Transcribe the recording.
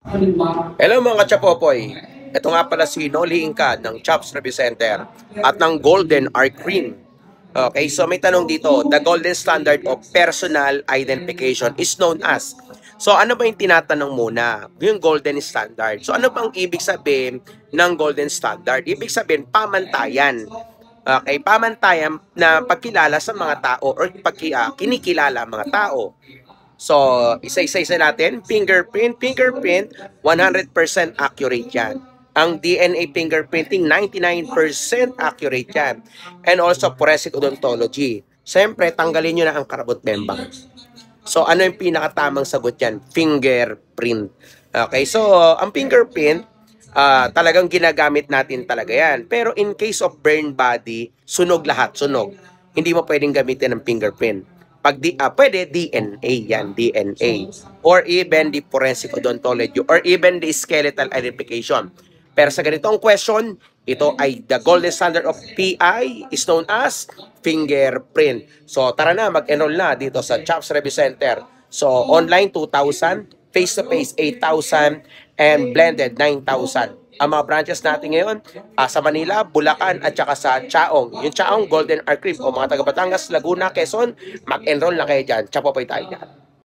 Hello mga kachapopoy! Ito nga pala si Noli Inca ng Chops Review Center at ng Golden Arc Cream. Okay, so may tanong dito, the golden standard of personal identification is known as. So ano ba yung tinatanong muna? Yung golden standard. So ano bang ibig sabihin ng golden standard? Ibig sabihin pamantayan. Okay, pamantayan na pagkilala sa mga tao or kinikilala mga tao. So, isa-isa natin. Fingerprint, 100% accurate yan. Ang DNA fingerprinting, 99% accurate yan. And also, forensic odontology. Siyempre, tanggalin nyo na ang karabot bembang. So, ano yung pinakatamang sagot yan? Fingerprint. Okay, so, ang fingerprint, talagang ginagamit natin talaga yan. Pero in case of burn body, sunog lahat, sunog. Hindi mo pwedeng gamitin ng fingerprint. Pwede DNA yan, DNA. Or even the forensic odontology or even the skeletal identification. Pero sa ganitong question, ito ay the golden standard of PI is known as fingerprint. So tara na, mag-enroll na dito sa Chops Review Center. So online 2,000, face-to-face 8,000, and blended 9,000. Ang mga branches natin ngayon sa Manila, Bulacan at saka sa Chaong. Yung Chaong Golden Arc Cream o mga taga Batangas, Laguna, Quezon, mag-enroll na kayo dyan. Chapopoy tayo dyan.